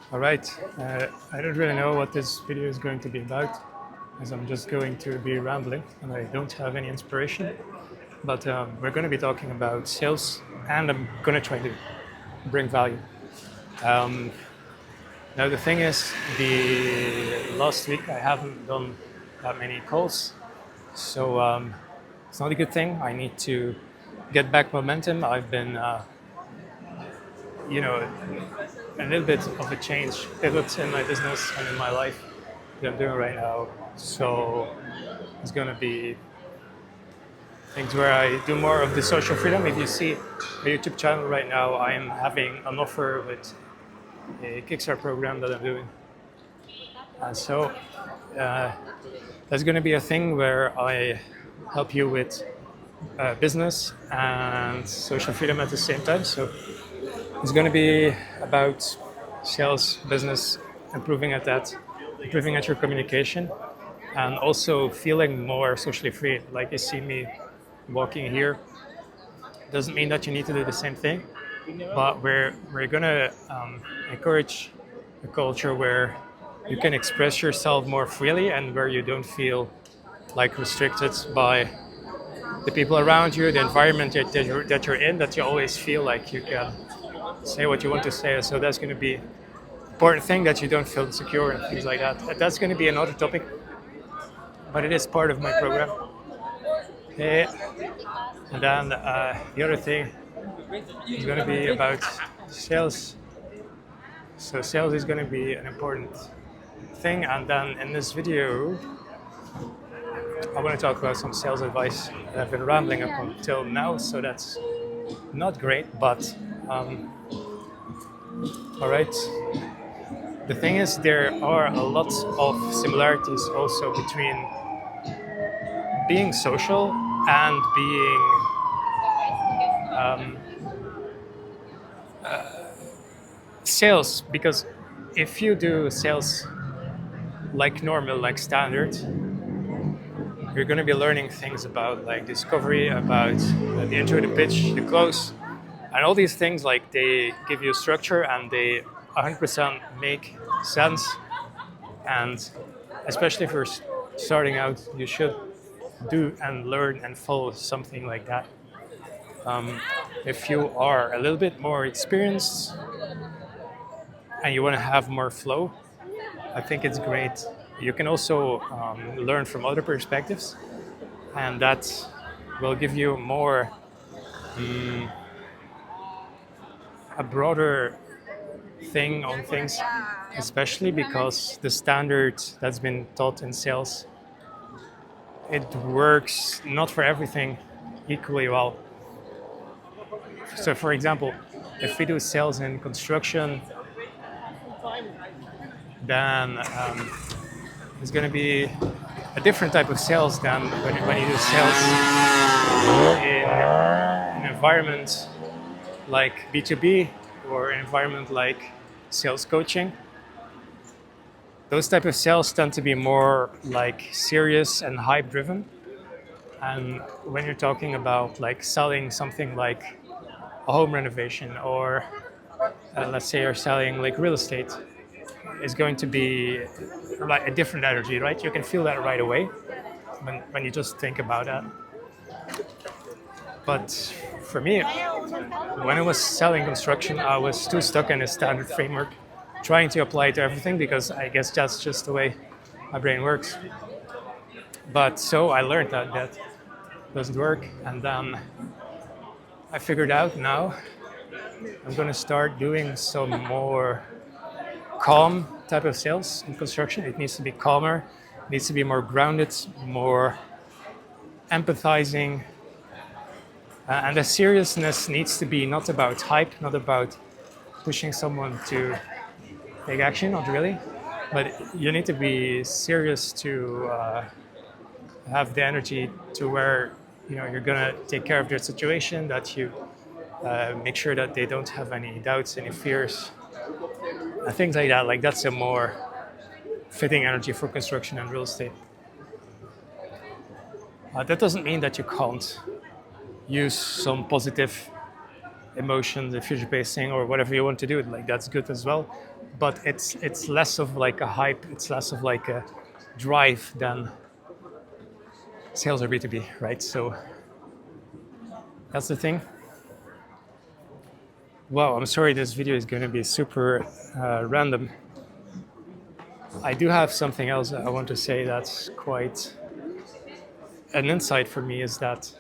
All right, I don't really know what this video is going to be about, as I'm just going to be rambling and I don't have any inspiration. But we're going to be talking about sales, and I'm going to try to bring value. Um, Now the thing is, the last week I haven't done that many calls, so it's not a good thing. I need to get back momentum. I've been, you know, a little bit of a change, pivot in my business and in my life that I'm doing right now. So it's gonna be things where I do more of the social freedom. If you see my YouTube channel right now, I am having an offer with a Kickstarter program that I'm doing. So that's going to be a thing where I help you with business and social freedom at the same time. So it's going to be about sales, business, improving at that, improving at your communication, and also feeling more socially free. Like you see me walking here, doesn't mean that you need to do the same thing, but we're going to encourage a culture where you can express yourself more freely and where you don't feel like restricted by the people around you, the environment that you're in, that you always feel like you can say what you want to say. So that's going to be an important thing, that you don't feel insecure and things like that. That's going to be another topic, but it is part of my program. Okay. And then the other thing is going to be about sales. So sales is going to be an important thing. And then in this video, I want to talk about some sales advice that I've been rambling up until now, so that's not great, but all right. The thing is, there are a lot of similarities also between being social and being sales, because if you do sales like normal, like standard, you're going to be learning things about like discovery, about the intro, the pitch, the close, and all these things. Like, they give you structure and they 100% make sense. And especially if you're starting out, you should do and learn and follow something like that. If you are a little bit more experienced and you want to have more flow, I think it's great. You can also learn from other perspectives, and that will give you more a broader thing on things, especially because the standard that's been taught in sales, it works not for everything equally well. So for example, if we do sales in construction, then it's going to be a different type of sales than when you do sales in an environment like B2B or an environment like sales coaching. Those type of sales tend to be more like serious and hype driven. And when you're talking about like selling something like a home renovation, or let's say you're selling like real estate, is going to be like a different energy, right? You can feel that right away when you just think about that. But for me, when I was selling construction, I was too stuck in a standard framework, trying to apply it to everything, because I guess that's just the way my brain works. But so I learned that that doesn't work, and then I figured out now I'm going to start doing some more calm type of sales in construction. It needs to be calmer, it needs to be more grounded, more empathizing. And the seriousness needs to be not about hype, not about pushing someone to take action, not really. But you need to be serious to have the energy to where you're gonna take care of their situation, that you make sure that they don't have any doubts, any fears, things like that. Like, that's a more fitting energy for construction and real estate. That doesn't mean that you can't use some positive emotions, the future pacing, or whatever you want to do. Like, that's good as well. but it's less of like a hype, it's less of like a drive than sales or B2B, right? So that's the thing. Wow, I'm sorry this video is going to be super random. I do have something else I want to say that's quite an insight for me, is that,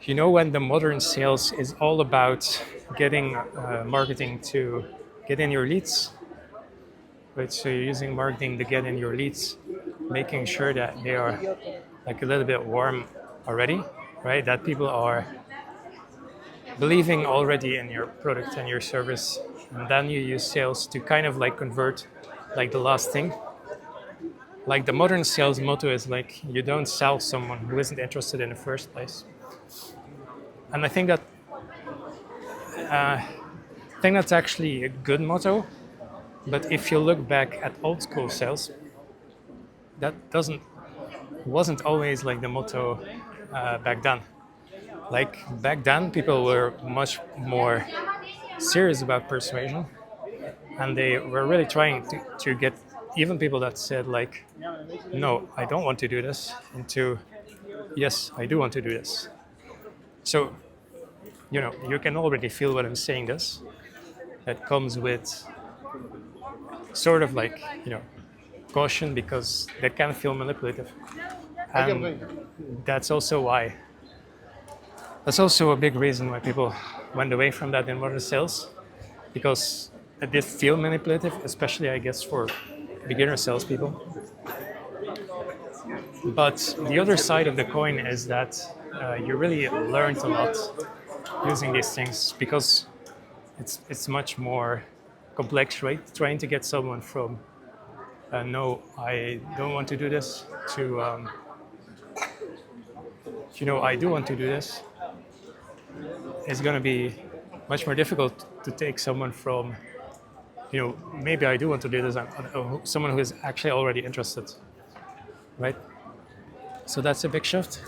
you know, when the modern sales is all about getting marketing to get in your leads, right? So you're using marketing to get in your leads, making sure that they are like a little bit warm already, right? That people are believing already in your product and your service, and then you use sales to kind of like convert like the last thing. Like the modern sales motto is like, you don't sell someone who isn't interested in the first place. And I think that's actually a good motto. But if you look back at old school sales, that wasn't always like the motto back then. Like back then, people were much more serious about persuasion, and they were really trying to get even people that said like, no, I don't want to do this, into yes, I do want to do this. So, you know, you can already feel what I'm saying. This that comes with sort of like, you know, caution, because that can feel manipulative, and that's also a big reason why people went away from that in modern sales, because it did feel manipulative, especially I guess for beginner salespeople. But the other side of the coin is that you really learned a lot using these things, because it's much more complex, right? Trying to get someone from no, I don't want to do this, to you know, I do want to do this, is going to be much more difficult to take someone from, you know, maybe I do want to do this, someone who is actually already interested, right? So that's a big shift.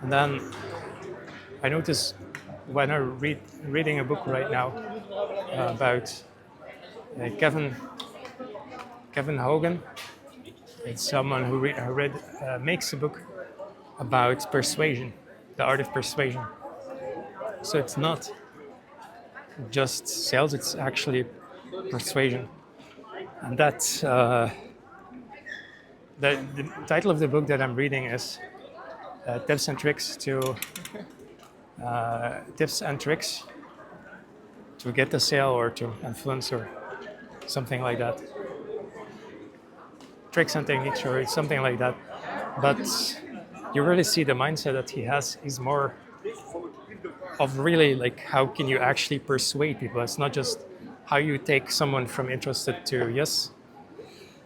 And then I notice when I reading a book right now about Kevin Hogan. It's someone who makes a book about persuasion, the art of persuasion. So it's not just sales, it's actually persuasion. And that's the title of the book that I'm reading is tips and tricks to get the sale or to influence, or something like that. Tricks and techniques, or something like that. But you really see the mindset that he has is more of really like, how can you actually persuade people? It's not just how you take someone from interested to yes.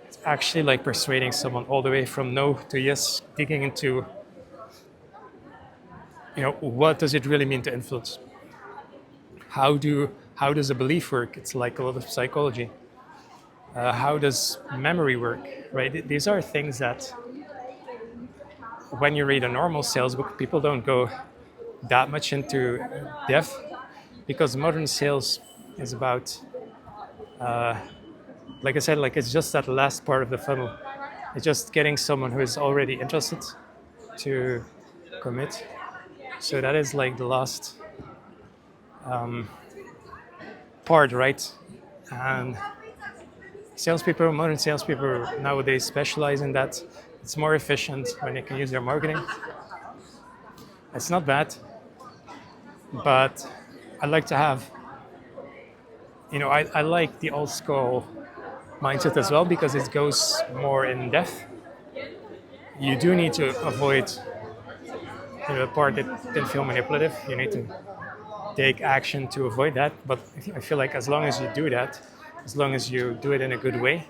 It's actually like persuading someone all the way from no to yes, digging into, you know, what does it really mean to influence? How does a belief work? It's like a lot of psychology. How does memory work, right? These are things that when you read a normal sales book, people don't go that much into depth, because modern sales is about, like I said, like it's just that last part of the funnel. It's just getting someone who is already interested to commit. So that is like the last part, right? And modern salespeople nowadays specialize in that. It's more efficient when they can use their marketing. It's not bad, but I like to have, you know, I like the old school mindset as well, because it goes more in depth. You do need to avoid, you know, the part that can feel manipulative. You need to take action to avoid that. But I feel like as long as you do that, as long as you do it in a good way,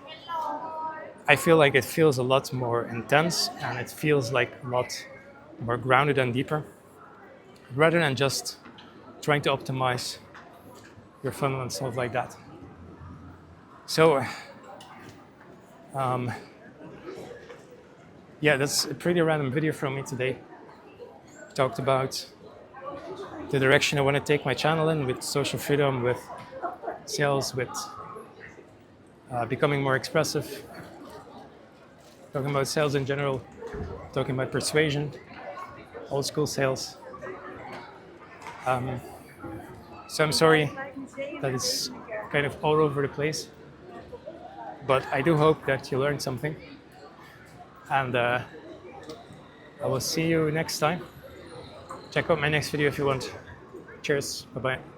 I feel like it feels a lot more intense, and it feels like a lot more grounded and deeper, rather than just trying to optimize your funnel and stuff like that. So, yeah, that's a pretty random video from me today. Talked about the direction I want to take my channel in, with social freedom, with sales with becoming more expressive, talking about sales in general, talking about persuasion, old school sales. So I'm sorry that it's kind of all over the place, but I do hope that you learned something, and I will see you next time. Check out my next video if you want. Cheers, bye bye.